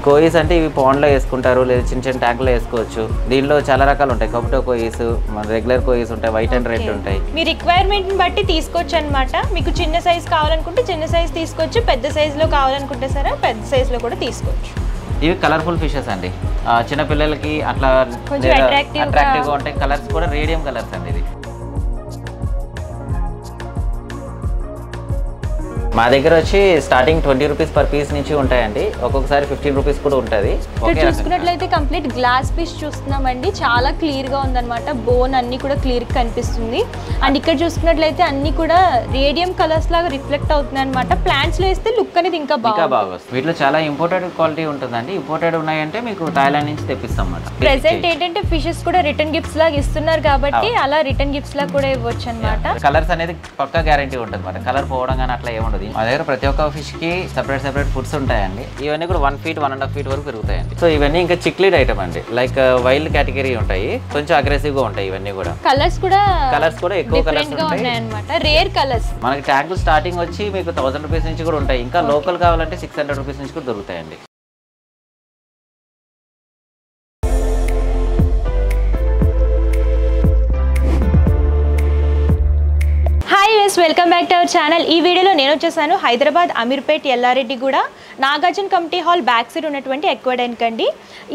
కోయిస్ అంటే ఇవి పాండ్లో వేసుకుంటారు, లేదా చిన్న చిన్న ట్యాంక్లో వేసుకోవచ్చు. దీనిలో చాలా రకాలు ఉంటాయి. కపుటో కోయిస్, రెగ్యులర్ కోయిస్ ఉంటాయి, వైట్ అండ్ రెడ్ ఉంటాయి. మీ రిక్వైర్మెంట్ని బట్టి తీసుకోవచ్చు అనమాట. మీకు చిన్న సైజ్ కావాలనుకుంటే చిన్న సైజ్ తీసుకోవచ్చు, పెద్ద సైజులో కావాలనుకుంటే సరే పెద్ద సైజులో కూడా తీసుకోవచ్చు. ఇవి కలర్ఫుల్ ఫిషెస్ అండి. చిన్న పిల్లలకి అట్లా అట్రాక్టివ్గా ఉంటాయి. కలర్స్ కూడా రేడియం కలర్స్ అండి. ఇది మా దగ్గర వచ్చి స్టార్టింగ్ 20 రూపీస్ పర్ పీస్ నుంచి ఉంటాయండి. ఒక్కొక్కసారి 15 రూపీస్ కూడా ఉంటుంది. చూసుకున్నట్లయితే కంప్లీట్ గ్లాస్ పీస్ చూస్తున్నామండి. చాలా క్లియర్గా ఉందన్నమాట. బోన్ అన్ని కూడా క్లియర్గా కనిపిస్తుంది. అండ్ ఇక్కడ చూసుకున్నట్లయితే అన్ని కూడా రేడియం కలర్స్ లాగా రిఫ్లెక్ట్ అవుతుంది అనమాట. ప్లాంట్స్ లో వేస్తే లుక్ అనేది ఇంకా బాగా వస్తుంది. వీటిలో చాలా ఇంపోర్టెడ్ క్వాలిటీ ఉంటుందండి. ఇంపోర్టెడ్ ఉన్నాయంటే మీకు థాయిలాండ్ నుంచి తెప్పిస్తాం అన్నమాట. ప్రెసెంట్ ఏంటంటే ఫిషెస్ కూడా రిటర్న్ గిఫ్ట్స్ లాగా ఇస్తున్నారు కాబట్టి అలా రిటర్న్ గిఫ్ట్స్ లాగా కూడా ఇవ్వచ్చు అనమాట. కలర్స్ అనేది పక్కా గ్యారంటీ ఉంటుంది అన్నమాట. కలర్ పోవడం కానీ అట్లా ఏముండదు. మా దగ్గర ప్రతి ఒక్క ఫిష్ కి సెపరేట్ ఫుడ్స్ ఉంటాయండి. ఇవన్నీ కూడా 1 feet 1.5 feet వరకు పెరుగుతాయండి. సో ఇవన్నీ ఇంకా చిక్లీడ్ ఐటమ్ అండి. లైక్ వైల్డ్ కేటగిరీ ఉంటాయి, కొంచెం అగ్రెసివ్ గా ఉంటాయి. ఇవన్నీ కూడా కలర్స్ కూడా ఎక్కువ కలర్స్ ఉంటాయి అన్నమాట. Rare colours. మనకి ట్యాంకులు స్టార్టింగ్ వచ్చి మీకు 1000 రూపీస్ నుంచి కూడా ఉంటాయి. ఇంకా లోకల్ కావాలంటే 600 రూపీస్ నుంచి కూడా దొరుకుతాయండి. Welcome back to our channel. ఈ వీడియోలో నేను వచ్చేసాను Hyderabad Ameerpet Yellareddyguda Nagarjuna committee hall back side ఉన్నటువంటి ఎక్వాడెన్క్ అండి.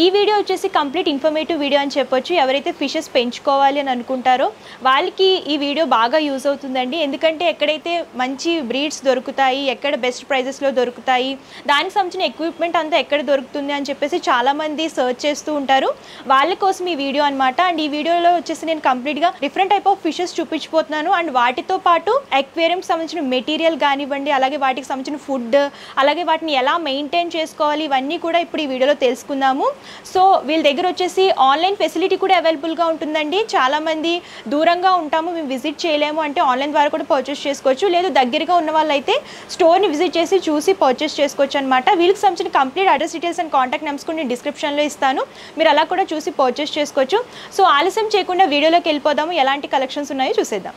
ఈ వీడియో వచ్చేసి కంప్లీట్ ఇన్ఫర్మేటివ్ వీడియో అని చెప్పొచ్చు. ఎవరైతే ఫిషెస్ పెంచుకోవాలి అని అనుకుంటారో వాళ్ళకి ఈ వీడియో బాగా యూజ్ అవుతుందండి. ఎందుకంటే ఎక్కడైతే మంచి బ్రీడ్స్ దొరుకుతాయి, ఎక్కడ బెస్ట్ ప్రైజెస్లో దొరుకుతాయి, దానికి సంబంధించిన ఎక్విప్మెంట్ అంతా ఎక్కడ దొరుకుతుంది అని చెప్పేసి చాలామంది సర్చ్ చేస్తూ ఉంటారు. వాళ్ళ కోసం ఈ వీడియో అనమాట. అండ్ ఈ వీడియోలో వచ్చేసి నేను కంప్లీట్గా డిఫరెంట్ టైప్ ఆఫ్ ఫిషెస్ చూపించిపోతున్నాను. అండ్ వాటితో పాటు అక్వేరియంకి సంబంధించిన మెటీరియల్ కానివ్వండి, అలాగే వాటికి సంబంధించిన ఫుడ్, అలాగే వాటిని ఎలా మెయింటైన్ చేసుకోవాలి, ఇవన్నీ కూడా ఇప్పుడు ఈ వీడియోలో తెలుసుకుందాము. సో వీళ్ళ దగ్గర వచ్చేసి ఆన్లైన్ ఫెసిలిటీ కూడా అవైలబుల్గా ఉంటుందండి. చాలామంది దూరంగా ఉంటాము, మేము విజిట్ చేయలేము అంటే ఆన్లైన్ ద్వారా కూడా పర్చేస్ చేసుకోవచ్చు. లేదు దగ్గరగా ఉన్న వాళ్ళైతే స్టోర్ని విజిట్ చేసి చూసి పర్చేస్ చేసుకోవచ్చు అనమాట. వీళ్ళకి సంబంధించిన complete address details and contact numbers కూడా నేను డిస్క్రిప్షన్లో ఇస్తాను. మీరు అలా కూడా చూసి పర్చేస్ చేసుకోవచ్చు. సో ఆలస్యం చేయకుండా వీడియోలోకి వెళ్ళిపోదాము. ఎలాంటి కలెక్షన్స్ ఉన్నాయో చూసేద్దాం.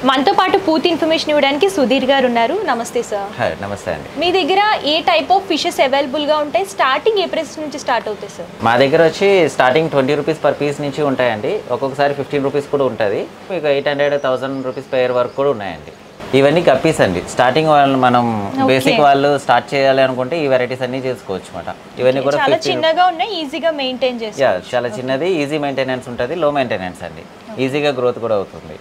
మనతో పాటు పూర్తి ఇన్ఫర్మేషన్ ఇవ్వడానికి సుధీర్ గారు ఉన్నారు. నమస్తే సార్. నమస్తే అండి. మీ దగ్గర ఏ టైప్ ఆఫ్ ఫిషెస్ అవైలబుల్ గా ఉంటాయి? స్టార్టింగ్ ఏ ప్రైస్ నుంచి స్టార్ట్ అవుతాయి సార్? మా దగ్గర వచ్చి స్టార్టింగ్ 20 రూపీస్ పర్ పీస్ నుంచి ఉంటాయండి. ఒక్కొక్కసారి 15 రూపీస్ కూడా ఉంటుంది. మీకు 800-1000 రూపీస్ పేర్ వరకు కూడా ఉన్నాయండి. ఇవన్నీ గప్పీస్ అండి. స్టార్టింగ్ వాళ్ళు మనం బేసిక్ వాళ్ళు స్టార్ట్ చేయాలి అనుకుంటే ఈ వెరైటీస్ అన్ని చేసుకోవచ్చు అన్నమాట. ఇవన్నీ కూడా చాలా చిన్నగా ఉన్నాయి, ఈజీగా మెయింటైన్ చేసుకోవచ్చు. చాలా చిన్నది, ఈజీ మెయింటెనెన్స్ ఉంటుంది, లో మెయింటెనెన్స్ అండి. ఈజీగా గ్రోత్ కూడా అవుతుంది.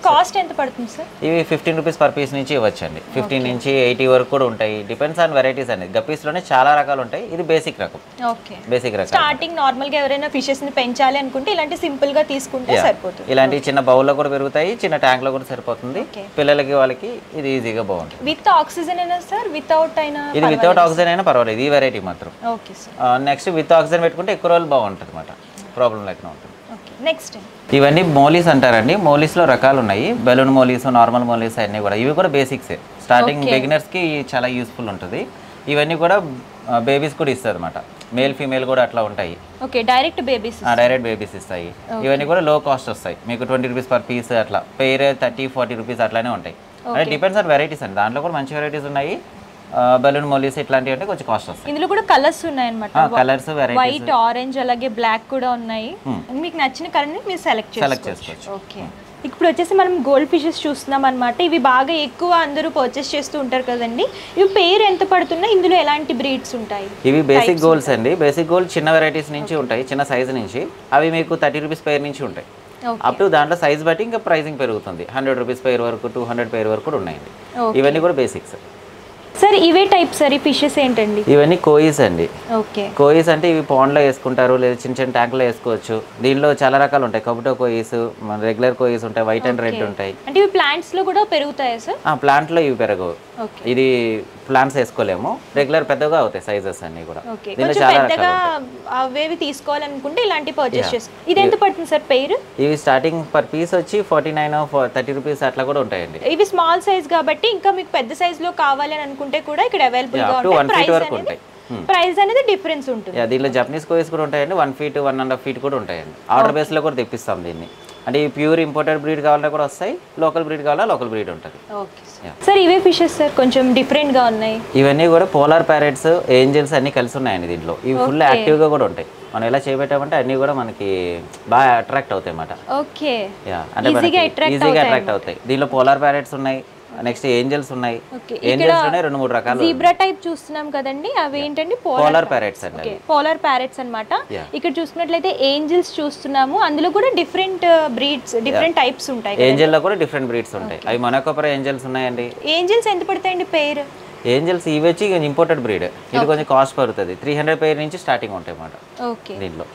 కాస్ట్ ఎంత పడుతుంది సార్? ఇవి 15 రూపీస్ పర్ పీస్ నుంచి ఇవ్వచ్చండి. 15 నుంచి 80 వరకు కూడా ఉంటాయి. డిపెండ్స్ ఆన్ వెరైటీస్ అండి. గప్పీస్లోనే చాలా రకాలు ఉంటాయి. ఇది బేసిక్ రకం. బేసిక్ రకం. స్టార్టింగ్ నార్మల్గా ఎవరైనా ఫిషెస్ ని పెంచాలి అనుకుంటే ఇలాంటి సింపుల్ గా తీసుకుంటే సరిపోతుంది. ఇలాంటి చిన్న బౌల్లో కూడా పెరుగుతాయి, చిన్న ట్యాంక్ లో కూడా సరిపోతుంది. పిల్లలకి వాళ్ళకి ఇది ఈజీగా బాగుంటుంది. విత్ ఆక్సిజన్ అయినా సార్, వితౌట్ అయినా? ఇది వితౌట్ ఆక్సిజన్ అయినా పర్వాలేదు. ఈ వెరైటీ మాత్రం. Okay sir. Next with oxygen పెట్టుకుంటే ఎక్కువ రోజులు బాగుంటుంది అన్నమాట. ప్రాబ్లం లేకుండా ఉంటుంది. నెక్స్ట్ ఇవన్నీ మోలీస్ అంటారండి. మోలీస్లో రకాలు ఉన్నాయి. బెలూన్ మోలీస్, నార్మల్ మోలీస్ అన్నీ కూడా. ఇవి కూడా బేసిక్సే. స్టార్టింగ్ బిగినర్స్కి చాలా యూస్ఫుల్ ఉంటుంది. ఇవన్నీ కూడా బేబీస్ కూడా ఇస్తారు అనమాట. మేల్ ఫీమేల్ కూడా అట్లా ఉంటాయి. ఓకే, డైరెక్ట్ బేబీస్ ఇస్తాయి. ఇవన్నీ కూడా లో కాస్ట్ వస్తాయి. మీకు 20 రూపీస్ పర్ పీస్ అట్లా. పేర్ 30-40 రూపీస్ అట్లానే ఉంటాయి. అంటే డిపెండ్స్ ఆన్ వెరైటీస్ అండి. దాంట్లో కూడా మంచి వెరైటీస్ ఉన్నాయి. బెలూన్ మోలీస్ ఇట్లాంటివి అంటే కొంచెం కాస్ట్ వస్తాయి. ఇందులో కూడా కలర్స్ ఉన్నాయి అన్నమాట. కలర్స్ వెరైటీస్, వైట్, ఆరెంజ్, అలాగే బ్లాక్ కూడా ఉన్నాయి. మీకు నచ్చిన కలర్ ని మీరు సెలెక్ట్ చేసుకోవచ్చు. ఓకే, ఇప్పుడు వచ్చేసి మనం గోల్డ్ ఫిషెస్ చూస్తున్నాం అనమాట. ఇవి బాగా ఎక్కువ అందరూ పర్చేస్ చేస్తూ ఉంటారు కదండి. ఇవి పేరు ఎంత పడుతున్నాయి? ఇందులో ఎలాంటి బ్రీడ్స్ ఉంటాయి? ఇవి బేసిక్ గోల్డ్స్ అండి. బేసిక్ గోల్డ్ చిన్న వెరైటీస్ నుంచి ఉంటాయి, చిన్న సైజు నుంచి. అవి మీకు 30 రూపీస్ పేర్ నుంచి ఉంటాయి. అప్ టు దాంట్లో సైజ్ బట్టి ఇంకా ప్రైసింగ్ పెరుగుతుంది. 100 రూపీస్ పేర్ వరకు, 200 పేర్ వరకు కూడా ఉన్నాయండి. ఇవన్నీ కూడా బేసిక్స్. సార్ ఇవే టైప్ సార్, ఈ ఫిషెస్ ఏంటండి? ఇవన్నీ కోయిస్ అండి. ఓకే, కోయిస్ అంటే ఇవి పాండ్లో వేసుకుంటారు, లేదా చిన్న చిన్న ట్యాంక్లో వేసుకోవచ్చు. దీనిలో చాలా రకాలు ఉంటాయి. కపుటో కోయిస్, రెగ్యులర్ కోయిస్ ఉంటాయి, వైట్ అండ్ రెడ్ ఉంటాయి. అంటే ఇవి ప్లాంట్స్ లో కూడా పెరుగుతాయా సార్? ప్లాంట్ లో ఇవి పెరగవు. ఇది ప్లాంట్స్ వేసుకోలేము. రెగ్యులర్ పెద్దగా అవుతాయి సైజెస్ అన్ని కూడా. దీనిలో చాలా పెద్దగా అవేవి తీసుకోవాలనుకుంటే ఇలాంటి పర్చేస్ చేసుకో. ఇది ఎంత పడుతుంది సార్ పేరు? ఇవి స్టార్టింగ్ పర్ పీస్ వచ్చి 49-30 రూపీస్ అట్లా కూడా ఉంటాయండి. ఇవి స్మాల్ సైజ్ కాబట్టి ఇంకా మీకు పెద్ద సైజ్ లో కావాలి అని అనుకుంటే కూడా ఇక్కడ అవైలబుల్ గా ఉంటాయి. ప్రైస్ అనేది డిఫరెన్స్ ఉంటుంది. దీనిలో జపనీస్ కోయిస్ కూడా ఉంటాయండి. 1 feet 1.5 feet కూడా ఉంటాయండి. ఆర్డర్ బేస్ లో కూడా తెప్పిస్తాం దీన్ని. అంటే ఈ ప్యూర్ ఇంపోర్టెడ్ బ్రీడ్ కావాలన్నా కూడా వస్తాయి, లోకల్ బ్రీడ్ కావాలా లోకల్ బ్రీడ్ ఉంటుంది. Okay sir. ఇవే ఫిషెస్ సార్ కొంచెం డిఫరెంట్గా ఉన్నాయి. ఇవన్నీ కూడా పోలార్ ప్యారెట్స్, ఏంజల్స్ అన్ని కలిసి ఉన్నాయండి దీంట్లో. ఇవి ఫుల్ యాక్టివ్గా కూడా ఉంటాయి. మనం ఎలా చేయబెట్టామంటే అన్నీ కూడా మనకి బాగా అట్రాక్ట్ అవుతాయి అన్నమాట. ఓకే, అంటే ఈజీగా అట్రాక్ట్ అవుతాయి. దీనిలో పోలార్ ప్యారెట్స్ ఉన్నాయి, నెక్స్ట్ ఏంజల్స్ ఉన్నాయి. ఏంజల్స్ ఉన్నాయి 2-3 రకాలు. జీబ్రా టైప్ చూస్తున్నాం కదండి, అవి ఏంటండి? పోలార్ ప్యారెట్స్ అండి. పోలార్ ప్యారెట్స్ అన్నమాట. ఇక్కడ చూసుకున్నట్లయితే ఏంజల్స్ చూస్తున్నాము, అందులో కూడా డిఫరెంట్ బ్రీడ్స్, డిఫరెంట్ టైప్స్ ఉంటాయి. ఏంజల్ లో కూడా డిఫరెంట్ బ్రీడ్స్ ఉంటాయి. అవి మొనాకోపర్ ఏంజల్స్ ఉన్నాయండి. ఏంజల్స్ ఎంత పడతాయండి పేర్? ఏంజల్స్ ఇవి వచ్చి ఇంపోర్టెడ్ బ్రీడ్. ఇది కొంచెం కాస్ట్ పడుతుంది. 300 పేర్ నుంచి స్టార్టింగ్ ఉంటాయి అన్నమాట. ఓకే. దీంట్లో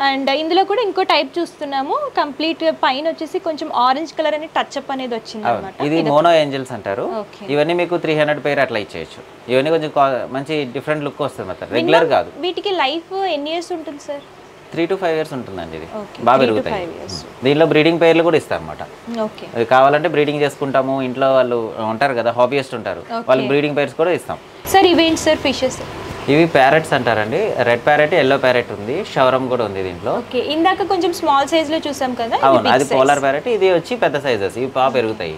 అండ్ ఇందులో కూడా ఇంకో టైప్ చూస్తున్నాము, కంప్లీట్ పైన వచ్చేసి కొంచెం ఆరెంజ్ కలర్ అనే టచ్ అప్ అనేది వచ్చింది అన్నమాట. ఇది మోనో ఏంజల్స్ అంటారు. ఇవన్నీ మీకు 300 పేర్ అట్లా ఇచ్చేయచ్చు. ఇవన్నీ కొంచెం మంచి డిఫరెంట్ లుక్ వస్తుంది మొత్తం, రెగ్యులర్ కాదు. వీటికి లైఫ్ ఎన్ని ఇయర్స్ ఉంటుంది సార్? 3 to 5 years ఉంటుందండి. ఇది బాగా పెరుగుతాయి. దీనిలో బ్రీడింగ్ పేర్లు కూడా ఇస్తారు అన్నమాట. అది కావాలంటే బ్రీడింగ్ చేసుకుంటాము. ఇంట్లో వాళ్ళు ఉంటారు కదా, హాబీయస్ట్ ఉంటారు, వాళ్ళకి బ్రీడింగ్ పేర్స్ కూడా ఇస్తాం. సార్ ఇవేంటి సార్ ఫిషెస్? ఇవి ప్యారెట్స్ అంటారండి. రెడ్ ప్యారెట్, ఎల్లో ప్యారెట్ ఉంది, షవరం కూడా ఉంది దీంట్లో. ఓకే, ఇందాక కొంచెం స్మాల్ సైజ్ లో చూసాం కదా. అవును, అది పోలార్ ప్యారెట్. ఇది వచ్చి పెద్ద సైజెస్. ఇవి బాగా పెరుగుతాయి,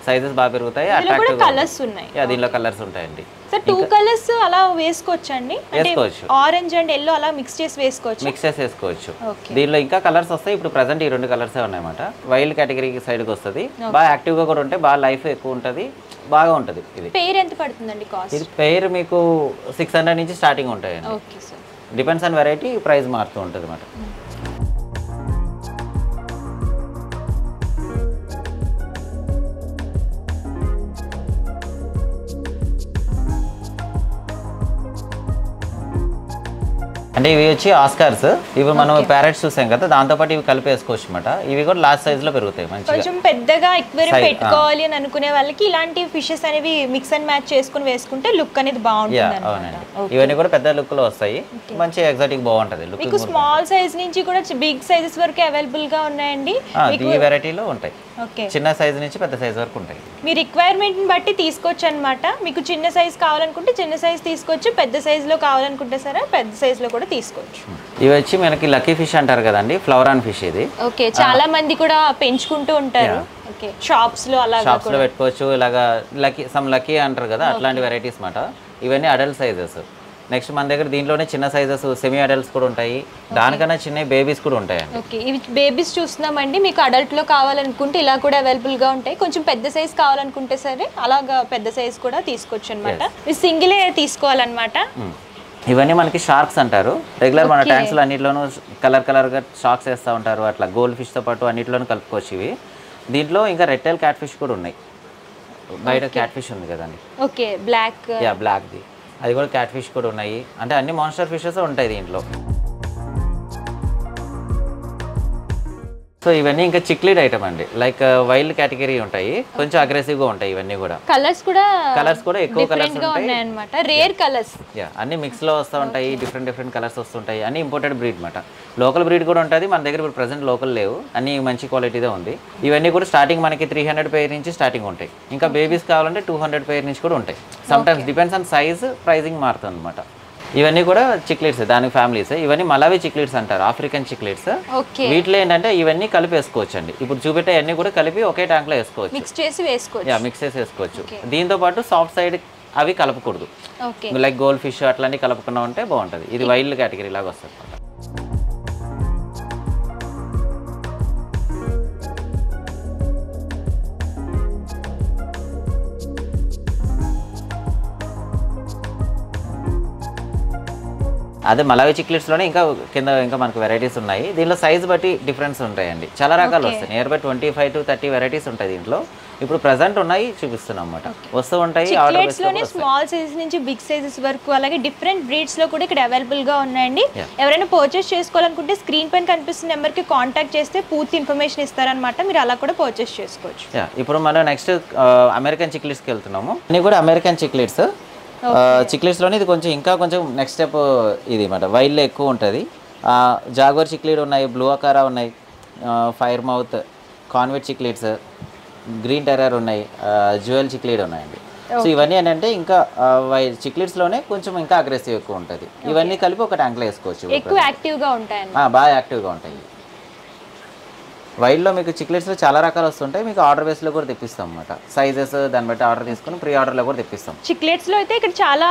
సైజెస్ బాగా పెరుగుతాయి. అట్రాక్టివ్ కలర్స్ ఉన్నాయి. దీనిలో కలర్స్ ఉంటాయండి. సార్ 2 కలర్స్ అలా వేసుకోవచ్చండి, అంటే వేసుకోవచ్చు. ఆరెంజ్ అండ్ ఎల్లో అలా మిక్స్ చేసి వేసుకోవచ్చు. దీనిలో ఇంకా కలర్స్ వస్తాయి. ఇప్పుడు ప్రెసెంట్ ఈ 2 కలర్స్ ఉన్నాయన్నమాట. వైల్డ్ కేటగిరీ సైడ్కి వస్తుంది. బాగా యాక్టివ్ గా కూడా ఉంటాయి, బాగా లైఫ్ ఎక్కువ ఉంటుంది, బాగా ఉంటుంది. ఇది పేర్ ఎంత పడుతుందండి కాస్ట్? ఇది పేర్ మీకు 600 నుంచి స్టార్టింగ్ ఉంటాయండి. Okay sir. Depends on variety, price మారుతూ ఉంటుంది అన్నమాట. అంటే ఇవి వచ్చి ఆస్కార్స్. ఇవి మనం ప్యారెట్స్ చూసాం కదా, దాంతోపాటు ఇవి కలిపి వేసుకోవచ్చు అనమాట. ఇవి కూడా లార్జ్ సైజ్ లో పెరుగుతాయి మంచిగా. కొంచెం పెద్దగా ఎక్వేరియం పెట్టుకోవాలి అని అనుకునే వాళ్ళకి ఇలాంటి ఫిషెస్ అనేవి మిక్స్ అండ్ మ్యాచ్ చేసుకుని వేసుకుంటే లుక్ అనేది బాగుంటుంది. ఇవన్నీ కూడా పెద్ద లుక్ లో వస్తాయి, మంచి ఎగ్జాటిక్ బాగుంటది లుక్. మీకు స్మాల్ సైజ్ నుంచి కూడా బిగ్ సైజెస్ వరకు అవైలబుల్ గా ఉన్నాయండి. ఈ వెరైటీలో ఉంటాయి. చిన్న సైజ్ నుంచి పెద్ద సైజ్ వరకు ఉంటాయి. మీ రిక్వైర్మెంట్ ని బట్టి తీసుకోవచ్చు అన్నమాట. మీకు చిన్న సైజ్ కావాలనుకుంటే చిన్న సైజ్ తీసుకోవచ్చు, పెద్ద సైజ్ లో కావాలనుకుంటే సరే పెద్ద సైజ్ లో కూడా తీసుకోవచ్చు. ఇవి వచ్చి మనకి లక్కీ ఫిష్ అంటారు కదండి, ఫ్లవర్ ఆన్ ఫిష్ ఇది. ఓకే, చాలా మంది కూడా పెంచుకుంటూ ఉంటారు. ఓకే, షాప్స్ లో అలా పెట్టుకోవచ్చు. ఇలాగా లక్కీ అంటారు కదా, అట్లాంటి వెరైటీస్ మాట. ఇవన్నీ అడల్ట్ సైజెస్. నెక్స్ట్ మన దగ్గర దీంట్లోనే చిన్న సైజెస్ సెమీ అడల్ట్స్ కూడా ఉంటాయి, దానికన్నా చిన్న బేబీస్ కూడా ఉంటాయండి. ఓకే, ఇవి బేబీస్ చూస్తున్నామండి. మీకు అడల్ట్ లో కావాలనుకుంటే ఇలా కూడా అవైలబుల్ గా ఉంటాయి. కొంచెం పెద్ద సైజ్ కావాలనుకుంటే సరే అలాగా పెద్ద సైజ్ కూడా తీసుకోవచ్చు అనమాట. మీరు సింగిలే తీసుకోవాలన్నమాట. ఇవన్నీ మనకి షార్క్స్ అంటారు. రెగ్యులర్ మన ట్యాంక్స్ లో అన్నిట్లోనూ కలర్ గా షార్క్స్ వేస్తూ ఉంటారు. అట్లా గోల్డ్ ఫిష్ తో పాటు అన్నిట్లోనూ కలుపుకోవచ్చు ఇవి. దీంట్లో ఇంకా రెడ్ టైల్ క్యాట్ ఫిష్ కూడా ఉన్నాయి. బయట క్యాట్ ఫిష్ ఉంది కదండి. ఓకే, బ్లాక్ ది అది కూడా క్యాట్ ఫిష్ కూడా ఉన్నాయి. అంటే అన్ని మాన్స్టర్ ఫిషెస్ ఉంటాయి దీంట్లో. సో ఇవన్నీ ఇంకా చిక్లీడ్ ఐటమ్ అండి, లైక్ వైల్డ్ కేటగిరీ ఉంటాయి, కొంచెం అగ్రెసివ్ గా ఉంటాయి. ఇవన్నీ కూడా కలర్స్ కూడా ఎక్కువ కలర్స్ ఉంటాయి అన్నమాట, రేర్ కలర్స్. అన్ని మిక్స్ లో వస్తూ ఉంటాయి, డిఫరెంట్ కలర్స్ వస్తుంటాయి. అన్ని ఇంపోర్టెడ్ బ్రీడ్ అనమాట. లోకల్ బ్రీడ్ కూడా ఉంటుంది మన దగ్గర. ఇప్పుడు ప్రెసెంట్ లోకల్ లేవు, అన్ని మంచి క్వాలిటీదే ఉంది. ఇవన్నీ కూడా స్టార్టింగ్ మనకి 300 పేర్ నుంచి స్టార్టింగ్ ఉంటాయి. ఇంకా బేబీస్ కావాలంటే 200 పేర్ నుంచి కూడా ఉంటాయి. Sometimes depends on size, pricing మారుతుంది అనమాట. ఇవన్నీ కూడా చిక్లెట్స్, దాని ఫ్యామిలీస్. ఇవన్నీ మలావి చిక్లెట్స్ అంటారు, ఆఫ్రికన్ చిక్లెట్స్. వీటిలో ఏంటంటే ఇవన్నీ కలిపి వేసుకోవచ్చు అండి. ఇప్పుడు చూపెట్టే అన్ని కూడా కలిపి ఒకే ట్యాంక్ లో వేసుకోవచ్చు, మిక్స్ చేసి వేసుకోవచ్చు. దీంతో పాటు సాఫ్ట్ సైడ్ అవి కలపకూడదు, లైక్ గోల్డ్ ఫిష్ అట్లాంటివి కలుపుకున్నా ఉంటే బాగుంటుంది. ఇది వైల్డ్ కేటగిరీ లాగా వస్తుంది. అదే మలావి చిక్లెట్స్లోనే ఇంకా మనకు వెరైటీస్ ఉన్నాయి. దీనిలో సైజ్ బట్టి డిఫరెన్స్ ఉంటాయండి, చాలా రకాలు వస్తాయి. నియర్ బై 25 to 30 వెరైటీస్ ఉంటాయి దీంట్లో. ఇప్పుడు ప్రెసెంట్ ఉన్నాయి చూపిస్తున్నాం అన్నమాట, వస్తూ ఉంటాయి. స్మాల్ సైజ్ నుంచి బిగ్ సైజెస్ వరకు, అలాగే డిఫరెంట్ బ్రీడ్స్ లో కూడా ఇక్కడ అవైలబుల్ గా ఉన్నాయండి. ఎవరైనా పర్చేస్ చేసుకోవాలనుకుంటే స్క్రీన్ పైన కనిపిస్తున్న నెంబర్ కి కాంటాక్ట్ చేస్తే పూర్తి ఇన్ఫర్మేషన్ ఇస్తారనమాట. మీరు అలా కూడా పర్చేస్ చేసుకోవచ్చు. ఇప్పుడు మనం నెక్స్ట్ అమెరికన్ చిక్లెట్స్కి వెళ్తున్నాము. అన్ని కూడా అమెరికన్ చిక్లెట్స్. చిక్లెట్స్లోనే ఇది ఇంకా కొంచెం నెక్స్ట్ స్టెప్ ఇది మాట. వైల్డ్లో ఎక్కువ ఉంటుంది. జాగ్వర్ చిక్లెట్ ఉన్నాయి, బ్లూ అకారా ఉన్నాయి, fire mouth, convict cichlids, green terror ఉన్నాయి, జ్యువెల్ చిక్లెట్ ఉన్నాయండి. సో ఇవన్నీ ఏంటంటే ఇంకా చిక్లెట్స్లోనే కొంచెం ఇంకా అగ్రెసివ్ ఎక్కువ ఉంటుంది. ఇవన్నీ కలిపి ఒక ట్యాంక్లో వేసుకోవచ్చు. ఎక్కువ యాక్టివ్గా ఉంటాయి, బాగా యాక్టివ్గా ఉంటాయి. వైల్డ్లో మీకు చిక్లెట్స్లో చాలా రకాలు వస్తుంటాయి, మీకు ఆర్డర్ బేస్లో కూడా తెప్పిస్తాం అన్నమాట. సైజెస్ దాన్ని బట్టి ఆర్డర్ తీసుకుని ప్రీ ఆర్డర్లో కూడా తెప్పిస్తాం. చిక్లెట్స్లో అయితే ఇక్కడ చాలా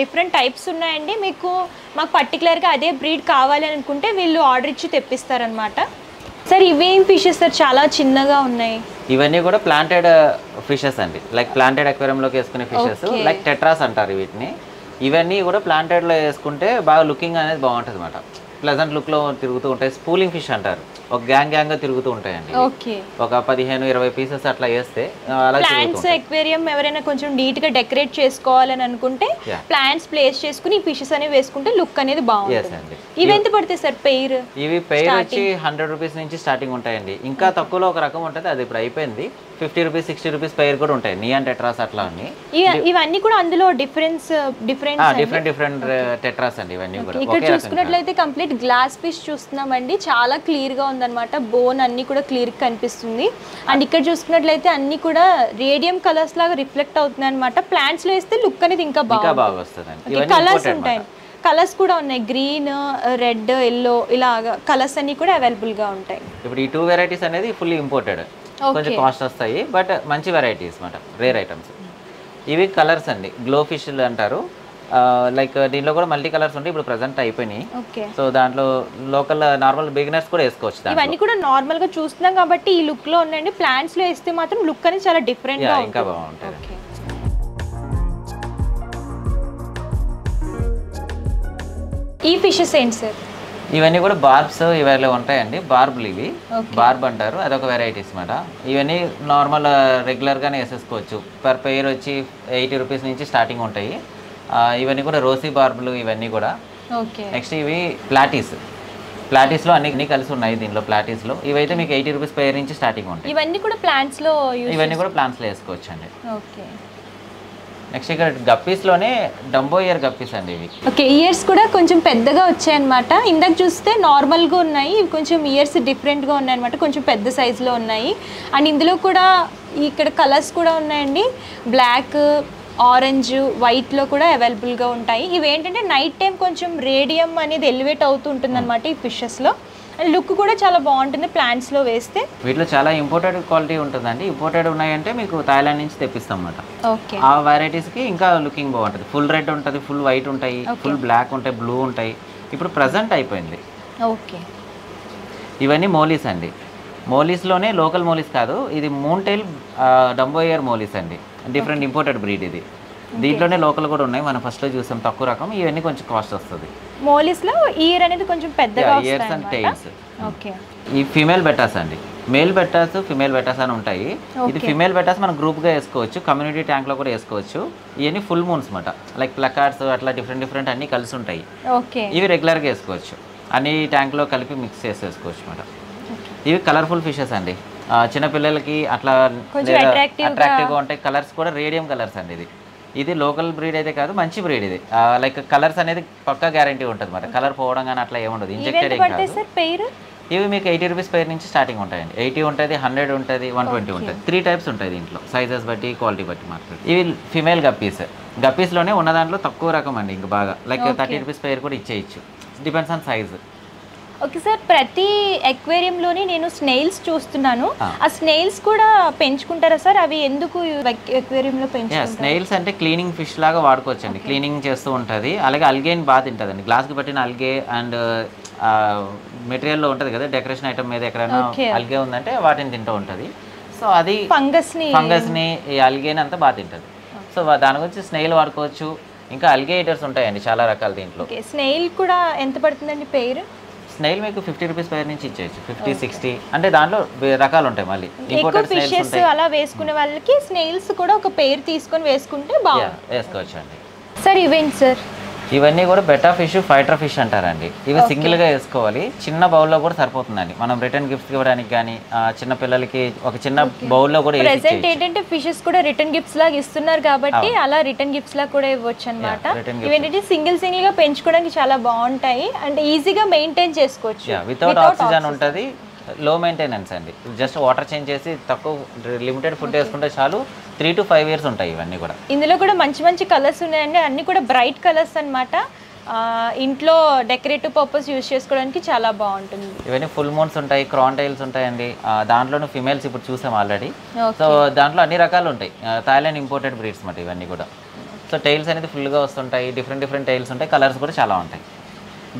డిఫరెంట్ టైప్స్ ఉన్నాయండి. మాకు పర్టికులర్గా అదే బ్రీడ్ కావాలి అనుకుంటే వీళ్ళు ఆర్డర్ ఇచ్చి తెప్పిస్తారనమాట. సార్ ఇవేం ఫిషెస్ సార్ చాలా చిన్నగా ఉన్నాయి? ఇవన్నీ కూడా ప్లాంటెడ్ ఫిషెస్ అండి, లైక్ ప్లాంటెడ్ అక్వేరియంలోకి వేసుకునే ఫిషెస్, లైక్ టెట్రాస్ అంటారు వీటిని. ఇవన్నీ కూడా ప్లాంటెడ్లో వేసుకుంటే బాగా లుకింగ్ అనేది బాగుంటుంది అన్నమాట. ప్లెజెంట్ లుక్లో తిరుగుతూ ఉంటాయి. స్పూలింగ్ ఫిష్ అంటారు, ఒక గ్యాంగ్గా తిరుగుతూ ఉంటాయండి. ఒక 15-20 పీసెస్ అట్లా వేస్తే ప్లాంట్స్ అక్వేరియం ఎవరైనా కొంచెం నీట్ గా డెకరేట్ చేసుకోవాలని అనుకుంటే ప్లాంట్స్ ప్లేస్ చేసుకుని ఈ ఫిషెస్ అనేవి వేసుకుంటే లుక్ అనేది బాగుంటుంది. ఇవి ఎంత పడతాయి సార్ పెయిర్? ఇవి పెయిర్ వచ్చి 100 రూపీస్ నుంచి స్టార్టింగ్ ఉంటాయండి. ఇంకా తక్కువలో ఒక రకం ఉంటుంది, అది ఇప్పుడు అయిపోయింది. 50 రూపీస్ 60 రూపీస్ పెయిర్ కూడా ఉంటాయి, నియాన్ టెట్రాస్ అట్లా అని. ఇవన్నీ కూడా అందులో డిఫరెంట్ టెట్రాస్ అండి ఇవన్నీ కూడా. ఇక్కడ చూసుకున్నట్లయితే కంప్లీట్ గ్లాస్ ఫిష్ చూస్తున్నామండి, చాలా క్లియర్ గా ఉందన్నమాట. బోన్ అన్ని కూడా క్లియర్ కనిపిస్తుంది. అండ్ ఇక్కడ చూసుకున్నట్లయితే అన్ని కూడా రేడియం కలర్స్ లాగా రిఫ్లెక్ట్ అవుతున్నాయి అనమాట. ప్లాంట్స్ లో వేస్తే లుక్ అనేది ఇంకా బాగా వస్తుంది. కలర్స్ ఉంటాయి, కలర్స్ కూడా ఉన్నాయి, గ్రీన్, రెడ్, ఎల్లో, ఇలాగా కలర్స్ అన్ని కూడా అవైలబుల్ గా ఉంటాయి. ఇప్పుడు ఈ 2 వెరైటీస్ అనేది ఫుల్లీ ఇంపోర్టెడ్, కొంచెం కాస్ట్ వస్తాయి, బట్ మంచి వెరైటీస్ అన్నమాట, రేర్ ఐటమ్స్. ఇవి కలర్స్ అండి, గ్లో ఫిష్ అంటారు. లైక్ దీంట్లో కూడా మల్టీ కలర్స్ ఉంటాయి, ఇప్పుడు ప్రెసెంట్ అయిపోయినాయి. సో దాంట్లో లోకల్ నార్మల్ బిగినర్స్ కూడా వేసుకోవచ్చు. ఇవన్నీ కూడా నార్మల్ గా చూస్తున్నాం కాబట్టి ఈ లుక్ లో ఉన్నాయండి. ప్లాంట్స్ లో వేస్తే మాత్రం లుక్ అనేది చాలా డిఫరెంట్ గా ఇంకా బాగుంటుంది. ఈ ఫిషెస్ ఏంటి సార్? ఇవన్నీ కూడా బార్బ్స్ ఇవన్నీ ఉంటాయండి. బార్బులు ఇవి బార్బ్ అంటారు, అదొక వెరైటీస్ అన్నమాట. ఇవన్నీ నార్మల్ రెగ్యులర్గానే వేసేసుకోవచ్చు. పర్ పెయిర్ వచ్చి 80 రూపీస్ నుంచి స్టార్టింగ్ ఉంటాయి. ఇవన్నీ కూడా రోసీ బార్బులు ఇవన్నీ కూడా. నెక్స్ట్ ఇవి ప్లాటీస్లో అన్ని కలిసి ఉన్నాయి దీంట్లో. ప్లాటీస్లో ఇవైతే మీకు 80 రూపీస్ పెయిర్ నుంచి స్టార్టింగ్ ఉంటాయి. ఇవన్నీ కూడా ప్లాంట్స్లో వేసుకోవచ్చు అండి. నెక్స్ట్ ఇక్కడ గప్పీస్లోనే డంబో ఇయర్ గప్పీస్ అండి ఇవి. ఓకే, ఇయర్స్ కూడా కొంచెం పెద్దగా వచ్చాయన్నమాట. ఇందాక చూస్తే నార్మల్గా ఉన్నాయి, ఇవి కొంచెం ఇయర్స్ డిఫరెంట్గా ఉన్నాయన్నమాట, కొంచెం పెద్ద సైజులో ఉన్నాయి. అండ్ ఇందులో కూడా ఇక్కడ కలర్స్ కూడా ఉన్నాయండి, బ్లాక్, ఆరెంజ్, వైట్లో కూడా అవైలబుల్గా ఉంటాయి. ఇవి ఏంటంటే నైట్ టైం కొంచెం రేడియం అనేది ఎలివేట్ అవుతూ ఉంటుంది అనమాట ఈ ఫిషెస్లో. లుక్ కూడా చాలా బాగుంటుంది ప్లాంట్స్లో వేస్తే. వీటిలో చాలా ఇంపోర్టెడ్ క్వాలిటీ ఉంటుందండి. ఇంపోర్టెడ్ ఉన్నాయంటే మీకు థాయిలాండ్ నుంచి తెప్పిస్తాం అన్నమాట. ఓకే, ఆ వెరైటీస్కి ఇంకా లుకింగ్ బాగుంటుంది. ఫుల్ రెడ్ ఉంటుంది, ఫుల్ వైట్ ఉంటాయి, ఫుల్ బ్లాక్ ఉంటాయి, బ్లూ ఉంటాయి. ఇప్పుడు ప్రజెంట్ అయిపోయింది. ఓకే, ఇవన్నీ మోలీస్ అండి. మోలీస్లోనే లోకల్ మోలీస్ కాదు, ఇది moon tail dumbo ear mollies అండి, డిఫరెంట్ ఇంపోర్టెడ్ బ్రీడ్ ఇది. దీంట్లోనే లోకల్ కూడా ఉన్నాయి, మనం ఫస్ట్లో చూసాం తక్కువ రకం. ఇవన్నీ కొంచెం కాస్ట్ వస్తుంది. మోలీస్లో ఇయర్ అనేది కొంచెం పెద్దగా ఇయర్స్ అండ్ టైల్స్. ఓకే, ఈ ఫీమేల్ బెటాస్ అండి, మేల్ బెటాస్ ఫీమేల్ బెటాస్ అని ఉంటాయి. ఇది ఫీమేల్ బెటాస్ మనం గ్రూప్గా వేసుకోవచ్చు, కమ్యూనిటీ ట్యాంక్లో కూడా వేసుకోవచ్చు. ఇవన్నీ ఫుల్ మూన్స్ అనమాట, లైక్ ప్లకార్డ్స్ అట్లా డిఫరెంట్ అన్నీ కలిసి ఉంటాయి. ఓకే, ఇవి రెగ్యులర్గా వేసుకోవచ్చు, అన్ని ట్యాంక్లో కలిపి మిక్స్ చేసి వేసుకోవచ్చు అనమాట. ఇవి కలర్ఫుల్ ఫిషెస్ అండి, చిన్నపిల్లలకి అట్లా అట్రాక్టివ్గా ఉంటాయి. కలర్స్ కూడా రేడియం కలర్స్ అండి. ఇది లోకల్ బ్రీడ్ అయితే కాదు, మంచి బ్రీడ్ ఇది. లైక్ కలర్స్ అనేది పక్కా గ్యారంటీ ఉంటుంది మరి, కలర్ పోవడం కానీ అట్లా ఏముండదు, ఇంజెక్టెడ్ ఏం కాదు. ఇవి మీకు 80 రూపీస్ పెయిర్ నుంచి స్టార్టింగ్ ఉంటాయండి. 80 ఉంటుంది, 100 ఉంటుంది, 120 ఉంటుంది. 3 టైప్స్ ఉంటాయి దీంట్లో, సైజెస్ బట్టి క్వాలిటీ బట్టి మాత్రం. ఇవి ఫిమేల్ గప్పీస్లోనే ఉన్న దాంట్లో తక్కువ రకం అండి, ఇంకా బాగా లైక్ 30 రూపీస్ పెయిర్ కూడా ఇచ్చేయచ్చు, depends on size. Okay sir, ప్రతి అక్వేరియంలోని నేను స్నేల్స్ చూస్తున్నాను. ఆ స్నేల్స్ కూడా పెంచుకుంటారా సార్? అవి ఎందుకు అక్వేరియంలో పెంచుకుంటారు? స్నేల్స్ అంటే క్లీనింగ్ ఫిష్ లాగా వాడుకోవచ్చు అండి, క్లీనింగ్ చేస్తూ ఉంటుంది. అలాగే అల్గేని బాగా తింటుందండి, గ్లాస్కి పట్టిన అల్గే అండ్ మెటీరియల్లో ఉంటుంది కదా డెకరేషన్ ఐటమ్ మీద ఎక్కడైనా అల్గే ఉందంటే వాటిని తింటూ ఉంటుంది. సో అది ఫంగస్ని ఈ అల్గేని అంతా బాగా తింటుంది. సో దాని గురించి స్నేల్ వాడుకోవచ్చు. ఇంకా అల్గే ఈటర్స్ ఉంటాయండి చాలా రకాలు దీంట్లో. స్నేల్ కూడా ఎంత పడుతుందండి పెయిర్? స్నేల్ మీకు 50 రూపీస్ పెయిర్ నుంచి ఇచ్చేయచ్చు, 50, 60 అంటే దాంట్లో రకాలు ఉంటాయి. మళ్ళీ ఎక్కువ ఫిషెస్ అలా వేసుకునే వాళ్ళకి స్నేల్స్ కూడా ఒక పెయిర్ తీసుకొని వేసుకుంటే బాగుంటుంది, వేసుకోవచ్చు అండి. సార్ ఇవేంటి సార్? ఇవన్నీ కూడా బెటా ఫిష్, ఫైటర్ ఫిష్ అంటారండి. ఇవి సింగిల్గా వేసుకోవాలి, చిన్న బౌల్లో కూడా సరిపోతుందండి. మనం రిటర్న్ గిఫ్ట్స్ ఇవ్వడానికి కానీ చిన్న పిల్లలకి ఒక చిన్న బౌల్లో కూడా. ప్రెసెంట్ ఏంటంటే ఫిషెస్ కూడా రిటర్న్ గిఫ్ట్స్ లాగా ఇస్తున్నారు కాబట్టి అలా రిటర్న్ గిఫ్ట్స్ లాగా కూడా ఇవ్వచ్చు అనమాట. ఇవేంటంటే సింగిల్ గా పెంచుకోవడానికి చాలా బాగుంటాయి అండ్ ఈజీగా మెయింటైన్ చేసుకోవచ్చు. వితౌట్ ఆక్సిజన్ ఉంటుంది, లో మెయింటెనెన్స్ అండి. జస్ట్ వాటర్ చేంజ్ చేసి తక్కువ లిమిటెడ్ ఫుడ్ వేసుకుంటే చాలు, 3 to 5 years ఉంటాయి ఇవన్నీ కూడా. ఇందులో కూడా మంచి మంచి కలర్స్ ఉన్నాయండి, అన్ని కూడా బ్రైట్ కలర్స్ అనమాట. ఇంట్లో డెకరేటివ్ పర్పస్ యూజ్ చేసుకోవడానికి చాలా బాగుంటుంది. ఇవన్నీ ఫుల్ మూన్స్ ఉంటాయి, క్రాన్ టైల్స్ ఉంటాయండి. దాంట్లోనూ ఫిమేల్స్ ఇప్పుడు చూసాం ఆల్రెడీ. సో దాంట్లో అన్ని రకాలు ఉంటాయి, థాయిలాండ్ ఇంపోర్టెడ్ బ్రీడ్స్ మాట ఇవన్నీ కూడా. సో టైల్స్ అనేది ఫుల్గా వస్తుంటాయి, డిఫరెంట్ టైల్స్ ఉంటాయి, కలర్స్ కూడా చాలా ఉంటాయి.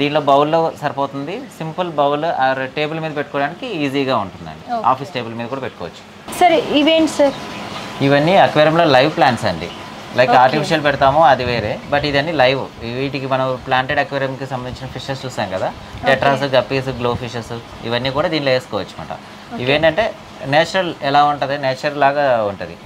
దీనిలో బౌల్లో సరిపోతుంది, సింపుల్ బౌల్ టేబుల్ మీద పెట్టుకోవడానికి ఈజీగా ఉంటుందండి. ఆఫీస్ టేబుల్ మీద కూడా పెట్టుకోవచ్చు. సరే ఇవేంటి సార్? ఇవన్నీ అక్వేరియంలో లైవ్ ప్లాంట్స్ అండి. లైక్ ఆర్టిఫిషియల్ పెడతాము అది వేరే, బట్ ఇదన్నీ లైవ్. వీటికి మనం ప్లాంటెడ్ అక్వేరియంకి సంబంధించిన ఫిషెస్ చూసాం కదా, టెట్రాస్, గప్పీస్, గ్లో ఫిషెస్, ఇవన్నీ కూడా దీనిలో వేసుకోవచ్చు అనమాట. ఇవేంటంటే నేచురల్ ఎలా ఉంటుంది, నేచర్ లాగా ఉంటుంది.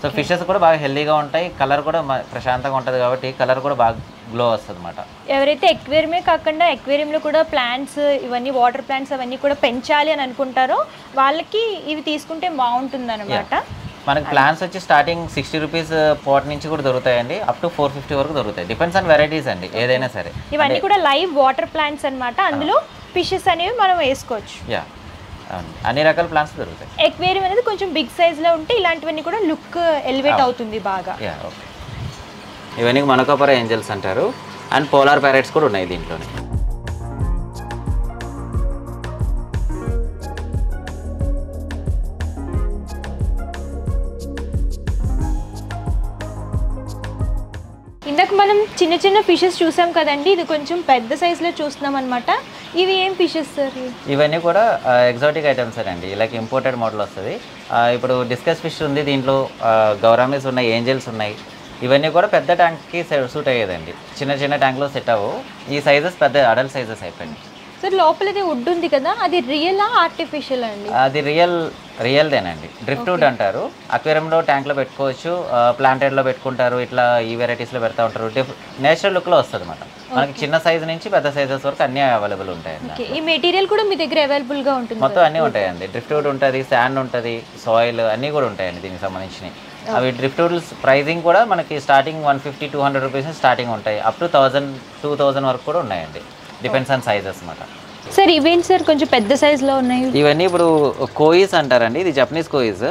సో ఫిషెస్ కూడా బాగా హెల్దీగా ఉంటాయి, కలర్ కూడా ప్రశాంతంగా ఉంటుంది కాబట్టి కలర్ కూడా బాగా గ్లో వస్తుంది అనమాట. ఎవరైతే ఎక్వేరియమే కాకుండా ఎక్వేరియంలో కూడా ప్లాంట్స్, ఇవన్నీ వాటర్ ప్లాంట్స్ అవన్నీ కూడా పెంచాలి అని అనుకుంటారో వాళ్ళకి ఇవి తీసుకుంటే బాగుంటుంది అనమాట. మనకి ప్లాన్స్ వచ్చి స్టార్టింగ్ 60 రూపీస్ పాట్ నుంచి కూడా దొరుకుతాయండి, అప్ టు 450 వరకు దొరుకుతాయి. డిపెండ్స్ ఆన్ వెరైటీస్ అండి, ఏదైనా సరే. ఇవన్నీ కూడా లైవ్ వాటర్ ప్లాంట్స్ అన్నమాట, అందులో ఫిషెస్ అనేవి మనం వేసుకోవచ్చు. యా, అన్ని రకాల ప్లాంట్స్ దొరుకుతాయి. ఎక్వేరియం అనేది కొంచెం బిగ్ సైజ్ లో ఉంటే ఇలాంటివన్నీ కూడా లుక్ ఎలివేట్ అవుతుంది బాగా. Yeah, okay. ఇవన్నీ మనకోపర ఏంజల్స్ అంటారు, అండ్ పోలార్ ప్యారెట్స్ కూడా ఉన్నాయి దీంట్లోనే. ఇందాక మనం చిన్న ఫిషెస్ చూసాం కదండి, ఇది కొంచెం పెద్ద సైజులో చూస్తున్నాం అనమాట. ఇవి ఏం ఫిషెస్ సార్? ఇవన్నీ కూడా ఎగ్జాటిక్ ఐటమ్స్ అండి, లైక్ ఇంపోర్టెడ్ మోడల్ వస్తుంది. ఇప్పుడు డిస్కస్ ఫిష్ ఉంది, దీంట్లో గౌరామీస్ ఉన్నాయి, ఏంజల్స్ ఉన్నాయి. ఇవన్నీ కూడా పెద్ద ట్యాంక్కి సూట్ అయ్యేదండి, చిన్న ట్యాంక్లో సెట్ అవ్వవు. ఈ సైజెస్ పెద్ద అడల్ట్ సైజెస్ అయిపోయింది. సార్ లోపల ఇది వుడ్ ఉంది కదా, అది రియలా ఆర్టిఫిషియల్ అండి? అది రియల్దేనండి, డ్రిఫ్ట్ వుడ్ అంటారు. అక్వేరియంలో ట్యాంక్లో పెట్టుకోవచ్చు, ప్లాంటెడ్లో పెట్టుకుంటారు, ఇట్లా ఈ వెరైటీస్లో పెడతా ఉంటారు. నేచురల్ లుక్లో వస్తుంది అనమాట. మనకి చిన్న సైజ్ నుంచి పెద్ద సైజెస్ వరకు అన్నీ అవైలబుల్ ఉంటాయండి. ఈ మెటీరియల్ కూడా మీ దగ్గర అవైలబుల్గా ఉంటుంది? మొత్తం అన్నీ ఉంటాయండి, డ్రిఫ్ట్ వుడ్ ఉంటుంది, శాండ్ ఉంటుంది, సాయిల్ అన్నీ కూడా ఉంటాయండి దీనికి సంబంధించినవి. అవి డ్రిఫ్ట్ వుడ్స్ ప్రైజింగ్ కూడా మనకి స్టార్టింగ్ 150-200 రూపీస్ స్టార్టింగ్ ఉంటాయి, అప్ టు 1000-2000 వరకు కూడా ఉన్నాయండి. డిపెండ్స్ ఆన్ సైజెస్ అన్నమాట. సార్ ఇవేంటి సార్ కొంచెం పెద్ద సైజ్ లో ఉన్నాయి? ఇవన్నీ ఇప్పుడు కోయిస్ అంటారండి, ఇది జపనీస్ కోయిస్.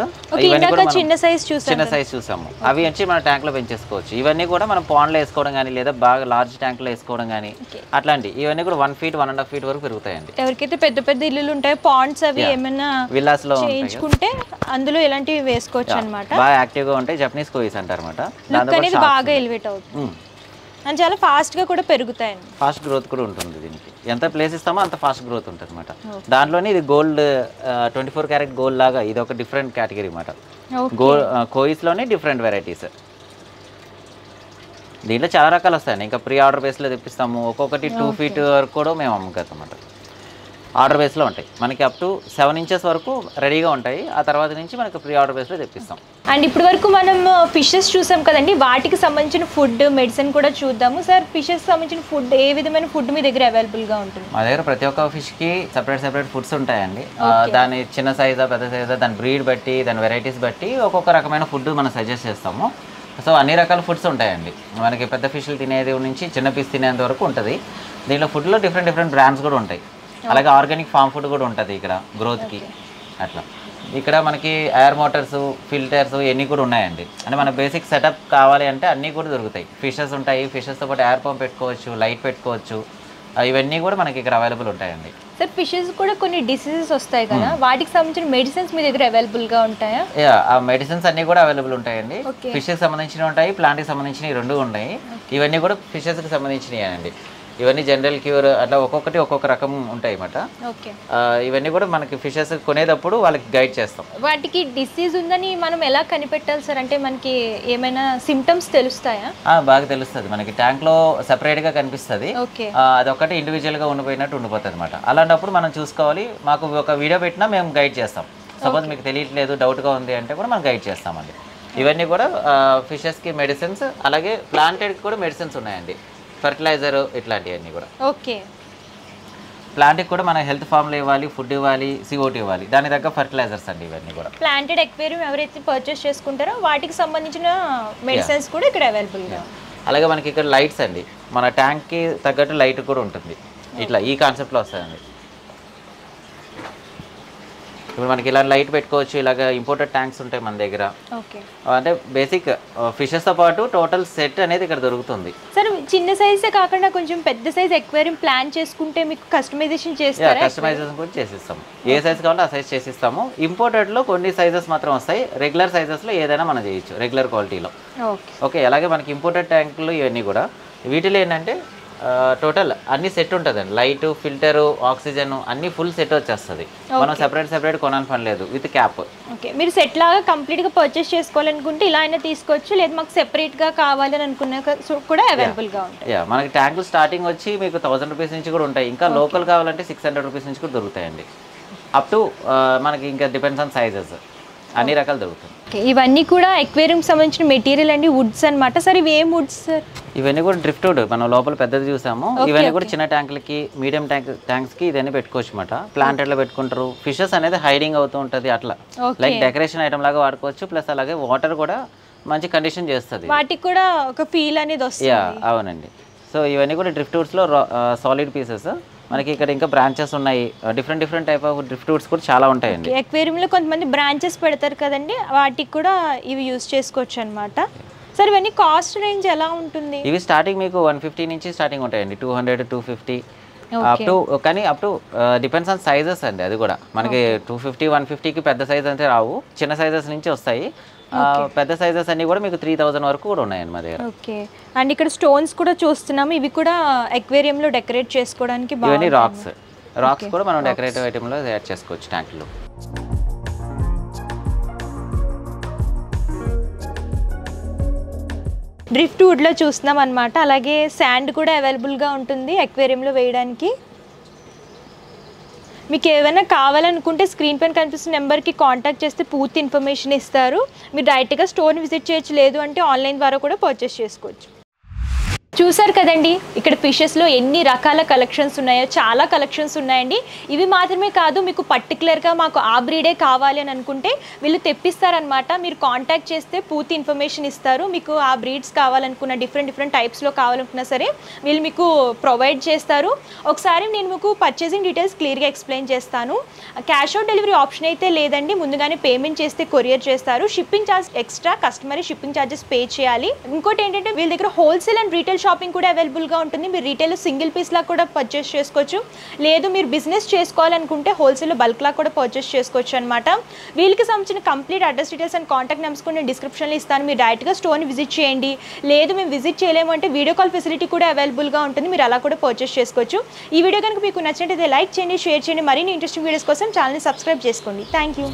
చిన్న సైజ్ చూసాము, అవి వచ్చి మన ట్యాంక్ లో పెంచేసుకోవచ్చు. ఇవన్నీ కూడా మనం పాండ్ లో వేసుకోవడం కానీ, లేదా బాగా లార్జ్ ట్యాంక్ లో వేసుకోవడం కానీ, అట్లాంటి ఇవన్నీ కూడా 1 feet 1.5 feet వరకు పెరుగుతాయండి. ఎవరికైతే పెద్ద ఇల్లులు ఉంటాయో, పాండ్స్ అవి ఏమైనా విల్లాస్ లో చేయించుకుంటే అందులో ఇలాంటివి వేసుకోవచ్చు అన్నమాట. బాగా యాక్టివ్ గా ఉంటాయి, జపనీస్ కోయిస్ అంటారు అన్నమాట. బాగా ఎలివేట్ అవుతుంది అండ్ చాలా ఫాస్ట్ గా కూడా పెరుగుతాయండి. ఫాస్ట్ గ్రోత్ కూడా ఉంటుంది దీనికి, ఎంత ప్లేస్ ఇస్తామో అంత ఫాస్ట్ గ్రోత్ ఉంటుంది అనమాట. దాంట్లోనే ఇది గోల్డ్ 24 క్యారెట్ గోల్డ్ లాగా, ఇది ఒక డిఫరెంట్ కేటగిరీ అనమాట. కోయిస్ లోనే డిఫరెంట్ వెరైటీస్. దీంట్లో చాలా రకాలు వస్తాయండి, ఇంకా ప్రీ ఆర్డర్ బేస్లో తెప్పిస్తాము. ఒక్కొక్కటి 2 feet వరకు కూడా మేము అమ్ముతాం అన్నమాట. ఆర్డర్ బేస్లో ఉంటాయి మనకి, అప్ టు 7 inches వరకు రెడీగా ఉంటాయి. ఆ తర్వాత నుంచి మనకి ప్రీ ఆర్డర్ బేస్లో తెప్పిస్తాం. అండ్ ఇప్పటి వరకు మనం ఫిషెస్ చూసాం కదండి, వాటికి సంబంధించిన ఫుడ్, మెడిసిన్ కూడా చూద్దాము. సార్ ఫిషెస్ సంబంధించిన ఫుడ్, ఏ విధమైన ఫుడ్ మీ దగ్గర అవైలబుల్గా ఉంటుంది? మా దగ్గర ప్రతి ఒక్క ఫిష్కి సెపరేట్ ఫుడ్స్ ఉంటాయండి. దాని చిన్న సైజా పెద్ద సైజా, దాని బ్రీడ్ బట్టి, దాని వెరైటీస్ బట్టి ఒక్కొక్క రకమైన ఫుడ్ మనం సజెస్ట్ చేస్తాము. సో అన్ని రకాల ఫుడ్స్ ఉంటాయండి మనకి, పెద్ద ఫిష్లు తినేది నుంచి చిన్న పీస్ తినేంత వరకు ఉంటుంది. దీంట్లో ఫుడ్లో డిఫరెంట్ బ్రాండ్స్ కూడా ఉంటాయి. అలాగే ఆర్గానిక్ ఫామ్ ఫుడ్ కూడా ఉంటుంది ఇక్కడ గ్రోత్కి. అట్లా ఇక్కడ మనకి ఎయిర్ మోటార్స్, ఫిల్టర్స్ ఇవన్నీ కూడా ఉన్నాయండి. అంటే మన బేసిక్ సెటప్ కావాలి అంటే అన్నీ కూడా దొరుకుతాయి. ఫిషెస్ ఉంటాయి, ఫిషెస్తో పాటు ఎయిర్ పంప్ పెట్టుకోవచ్చు, లైట్ పెట్టుకోవచ్చు, ఇవన్నీ కూడా మనకి ఇక్కడ అవైలబుల్ ఉంటాయండి. సార్ ఫిషెస్ కూడా కొన్ని డిసీజెస్ వస్తాయి కదా, వాటికి సంబంధించిన మెడిసిన్స్ మీ దగ్గర అవైలబుల్గా ఉంటాయా? ఆ మెడిసిన్స్ అన్నీ కూడా అవైలబుల్ ఉంటాయండి. ఫిషెస్కి సంబంధించినవి ఉంటాయి, ప్లాంట్కి సంబంధించినవి 2 ఉన్నాయి. ఇవన్నీ కూడా ఫిషెస్కి సంబంధించినవి అండి. ఇవన్నీ జనరల్ క్యూర్, అట్లా ఒక్కొక్కటి ఒక్కొక్క రకం ఉంటాయి అన్నమాట. ఇవన్నీ కూడా మనకి ఫిషెస్ కొనేటప్పుడు వాళ్ళకి గైడ్ చేస్తాం. వాటికి డిసీజ్ ఉందని మనం ఎలా కనిపెట్టాలి సార్? అంటే మనకి ఏమైనా సిమ్టమ్స్ తెలుస్తాయా? బాగా తెలుస్తుంది, మనకి ట్యాంక్ లో సెపరేట్ గా కనిపిస్తుంది. అదొకటి ఇండివిజువల్ గా ఉండిపోయినట్టు ఉండిపోతుంది అనమాట. అలాంటప్పుడు మనం చూసుకోవాలి. మాకు ఒక వీడియో పెట్టినా మేము గైడ్ చేస్తాం. సపోజ్ మీకు తెలియట్లేదు, డౌట్ గా ఉంది అంటే కూడా మనం గైడ్ చేస్తామండి. ఇవన్నీ కూడా ఫిషెస్ కి మెడిసిన్స్, అలాగే ప్లాంటెడ్ కి కూడా మెడిసిన్స్ ఉన్నాయండి, ఫర్టిలైజర్ ఇట్లాంటివన్నీ కూడా. ఓకే. ప్లాంట్కి కూడా మన హెల్త్ ఫామ్లో ఇవ్వాలి, ఫుడ్ ఇవ్వాలి, CO2 ఇవ్వాలి, దాని దగ్గర ఫర్టిలైజర్స్ అండి ఇవన్నీ కూడా. ప్లాంటెడ్ ఎక్వేరియం ఎవరైతే పర్చేస్ చేసుకుంటారో వాటికి సంబంధించిన మెడిసిన్స్ కూడా ఇక్కడ అవైలబుల్గా. అలాగే మనకి ఇక్కడ లైట్స్ అండి, మన ట్యాంక్కి తగ్గట్టు లైట్ కూడా ఉంటుంది. ఇట్లా ఈ కాన్సెప్ట్లో వస్తుందండి. ఇప్పుడు మనకి ఇలా లైట్ పెట్టుకోవచ్చు, ఇలాగ ఇంపోర్టెడ్ ట్యాంక్స్ ఉంటాయి మన దగ్గర. ఓకే, అంటే బేసిక్ ఫిషెస్తో పాటు టోటల్ సెట్ అనేది ఇక్కడ దొరుకుతుంది. సార్ చిన్న సైజే కాకుండా కొంచెం పెద్ద సైజ్ ఎక్వేరియం ప్లాన్ చేసుకుంటే మీకు కస్టమైజేషన్ చేస్తారా? కస్టమైజేషన్ కూడా చేసిస్తాము, ఏ సైజ్ కావాలో ఆ సైజ్ చేసిస్తాము. ఇంపోర్టెడ్లో కొన్ని సైజెస్ మాత్రం వస్తాయి, రెగ్యులర్ సైజెస్లో ఏదైనా మనం చేయొచ్చు రెగ్యులర్ క్వాలిటీలో. ఓకే, అలాగే మనకి ఇంపోర్టెడ్ ట్యాంకులు ఇవన్నీ కూడా వీటిలో ఏంటంటే టోటల్ అన్ని సెట్ ఉంటుందండి, లైట్, ఫిల్టరు, ఆక్సిజన్ అన్ని ఫుల్ సెట్ వచ్చేస్తుంది. మనం సెపరేట్ కొనాలి పని లేదు, విత్ క్యాప్. ఓకే, మీరు సెట్ లాగా కంప్లీట్గా పర్చేస్ చేసుకోవాలనుకుంటే ఇలా అయినా తీసుకోవచ్చు, లేదు మాకు సెపరేట్గా కావాలని అనుకున్న కూడా అవైలబుల్గా ఉంటాయి. మనకి ట్యాంకులు స్టార్టింగ్ వచ్చి మీకు 1000 రూపీస్ నుంచి కూడా ఉంటాయి, ఇంకా లోకల్ కావాలంటే 600 రూపీస్ నుంచి కూడా దొరుకుతాయండి. అప్ టు మనకి ఇంకా డిపెండ్స్ ఆన్ సైజెస్, అన్ని రకాలు దొరుకుతాయి. ఇవన్నీ కూడా ఎక్వేరియం సంబంధించిన మెటీరియల్ అండి, వుడ్స్ అనమాట. సార్ ఇవి ఏం వుడ్స్ సార్? ఇవన్నీ కూడా డ్రిఫ్ట్ వుడ్, మనం లోపల పెద్దది చూసాము. ఇవన్నీ కూడా చిన్న ట్యాంకులకి, మీడియం ట్యాంక్స్కి ఇదన్నీ పెట్టుకోవచ్చు అనమాట. ప్లాంటెడ్లో పెట్టుకుంటారు. ఫిషెస్ అనేది హైడింగ్ అవుతూ ఉంటుంది, అట్లా లైక్ డెకరేషన్ ఐటమ్ లాగా వాడుకోవచ్చు. ప్లస్ అలాగే వాటర్ కూడా మంచి కండిషన్ చేస్తుంది, వాటికి కూడా ఒక ఫీల్ అనేది వస్తుంది. అవునండి. సో ఇవన్నీ కూడా డ్రిఫ్ట్ వుడ్స్లో సాలిడ్ పీసెస్. మనకి ఇక్కడ ఇంకా బ్రాంచెస్ ఉన్నాయి, different type of drift Woods కూడా చాలా ఉంటాయండి. ఎక్వేరియంలో కొంతమంది బ్రాంచెస్ పెడతారు కదండి, వాటికి కూడా ఇవి యూజ్ చేసుకోవచ్చు అనమాట. సార్ ఇవన్నీ కాస్ట్ రేంజ్ ఎలా ఉంటుంది? ఇవి స్టార్టింగ్ మీకు 150 నుంచి స్టార్టింగ్ ఉంటాయండి, 200, 250 అప్ టు. కానీ up to depends on sizes అండి. అది కూడా మనకి 250, 150కి పెద్ద సైజ్ అంటే రావు, చిన్న సైజెస్ నుంచి వస్తాయి. పెద్ద సైజెస్ అన్ని కూడా మీకు 3000 వరకు కూడా ఉన్నాయండి మా దగ్గర. ఓకే, అండ్ ఇక్కడ స్టోన్స్ కూడా చూస్తున్నాము, ఇవి కూడా ఎక్వేరియంలో డెకరేట్ చేసుకోవడానికి. ఇవన్నీ రాక్స్ కూడా మనం డెకరేటివ్ ఐటెంలో యాడ్ చేసుకోవచ్చు ట్యాంక్లో. డ్రిఫ్ట్ వుడ్లో చూస్తున్నాం అనమాట. అలాగే శాండ్ కూడా అవైలబుల్గా ఉంటుంది ఎక్వేరియంలో వేయడానికి. మీకు ఏమైనా కావాలనుకుంటే స్క్రీన్ పైన కనిపిస్తున్న నెంబర్కి కాంటాక్ట్ చేస్తే పూర్తి ఇన్ఫర్మేషన్ ఇస్తారు. మీరు డైరెక్ట్గా స్టోర్ని విజిట్ చేయొచ్చు, లేదు అంటే ఆన్లైన్ ద్వారా కూడా పర్చేస్ చేసుకోవచ్చు. చూసారు కదండి, ఇక్కడ ఫిషెస్లో ఎన్ని రకాల కలెక్షన్స్ ఉన్నాయో, చాలా కలెక్షన్స్ ఉన్నాయండి. ఇవి మాత్రమే కాదు, మీకు పర్టికులర్గా మాకు ఆ బ్రీడే కావాలి అని అనుకుంటే వీళ్ళు తెప్పిస్తారనమాట. మీరు కాంటాక్ట్ చేస్తే పూర్తి ఇన్ఫర్మేషన్ ఇస్తారు. మీకు ఆ బ్రీడ్స్ కావాలనుకున్న డిఫరెంట్ టైప్స్లో కావాలనుకున్నా సరే వీళ్ళు మీకు ప్రొవైడ్ చేస్తారు. ఒకసారి నేను మీకు పర్చేసింగ్ డీటెయిల్స్ క్లియర్గా ఎక్స్ప్లెయిన్ చేస్తాను. క్యాష్ ఆన్ డెలివరీ ఆప్షన్ అయితే లేదండి, ముందుగానే పేమెంట్ చేస్తే కొరియర్ చేస్తారు. Shipping charge extra, customer shipping charges pay చేయాలి. ఇంకోటి ఏంటంటే వీళ్ళ దగ్గర హోల్సేల్ అండ్ రీటైల్ షాపింగ్ కూడా అవైలబుల్గా ఉంటుంది. మీరు రీటైల్ సింగిల్ పీస్లా కూడా పర్చేస్ చేసుకోవచ్చు, లేదు మీరు బిజినెస్ చేసుకోవాలనుకుంటే హోల్సేల్ బల్క్లా కూడా పర్చేస్ చేసుకోవచ్చు అనమాట. వీళ్ళకి సంబంధించిన complete address details and contact numbers కూడా నేను డిస్క్రిప్షన్లో ఇస్తాను. మీరు డైరెక్ట్గా స్టోర్ని విజిట్ చేయండి, లేదు మేము విజిట్ చేయలేము అంటే వీడియో కాల్ ఫెసిలిటీ కూడా అవైలబుల్గా ఉంటుంది, మీరు అలా కూడా పర్చేస్ చేసుకోవచ్చు. ఈ వీడియో కనుక మీకు నచ్చినట్లయితే లైక్ చేయండి, షేర్ చేయండి. మరిన్ని ఇంట్రెస్టింగ్ వీడియోస్ కోసం ఛానల్ని సబ్స్క్రైబ్ చేసుకోండి. Thank you.